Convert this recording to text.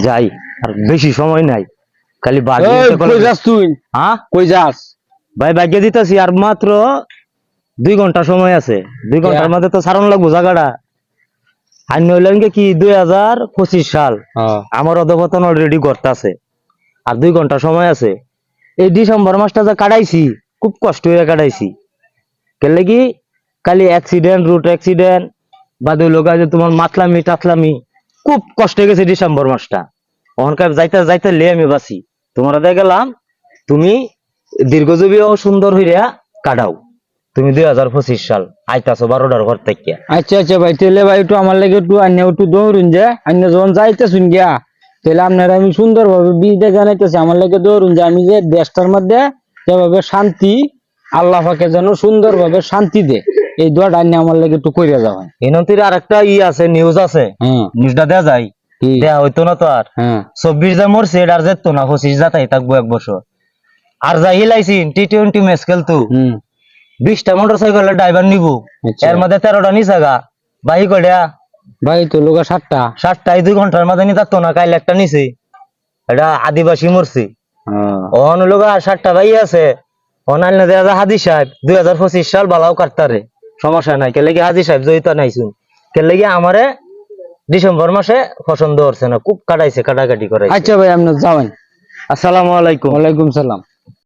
যাই, আর বেশি সময় নাই, খালি কই যাস তুই? হ্যাঁ কই যাস? ভাই ভাগ্য দিতেছি, আর মাত্র 2 ঘন্টা সময় আছে। 2 ঘন্টার মধ্যে তো সারণ লাগবো জায়গাটা। আর নইলেন কি 2025 সাল আমার অধপতন অলরেডি করতেছে, আর 2 ঘন্টা সময় আছে। এই ডিসেম্বর মাসটা যা কাটাইছি, খুব কষ্ট হয়ে কাটাইছি। কেলে কি খালি অ্যাক্সিডেন্ট, রুট অ্যাক্সিডেন্ট, বাদে লোক যে তোমার মাতলামি টাতলামি, খুব কষ্ট হয়ে গেছে ডিসেম্বর মাসটা। ওখানকার যাইতে যাইতে লে আমি বাঁচি, তোমরা দিয়ে গেলাম তুমি দীর্ঘজীবী ও সুন্দর হইয়া কাটাও। তুমি 2025 সাল আইতাছো 12টার ঘর থেকে। আচ্ছা আচ্ছা ভাই, তাহলে ভাই একটু আমার লাগে একটু আন্য একটু দৌড়ুন, যে আন্য যখন যাইতে শুন গিয়া, তাহলে আপনারা আমি সুন্দর ভাবে বিদে জানাইতেছি, আমার লাগে দৌড়ুন যে আমি যে দেশটার মধ্যে যেভাবে শান্তি, আল্লাহ পাকে যেন সুন্দর ভাবে শান্তি দে, এই দোয়াটা আন্য আমার লাগে একটু কইরা যাওয়া। এনতির আর একটা আছে, নিউজ আছে, নিউজটা দেয়া যায়, দেয়া হইতো না তো। আর 24 যা মরছে, এটা আর যেত না, 25 যাতাই থাকবো 1 বছর। আর যা হিলাইছি T20 ম্যাচ খেলতো, 20টা মোটরসাইকেলের ড্রাইভার নিবো, এর মধ্যে 13টা নিছাগা বাহি কড়িয়া ভাই তো লোক 7টায় 2 ঘন্টার মধ্যে নিতে তো না, কাইলে একটা নিছে, এটা আদিবাসী মরছে। অন লোক 7টা ভাই আছে, অনাইল না হাজি সাহেব 2025 সাল বালাও কাটতারে, সমস্যা নাই। কেলে কি হাজি সাহেব জয়িতা নাইছুন, কেলে কি আমারে ডিসেম্বর মাসে পছন্দ করছে না, খুব কাটাইছে, কাটাকাটি করে। আচ্ছা ভাই, আপনি যাবেন। আসসালামু আলাইকুম। ওয়ালাইকুম সালাম।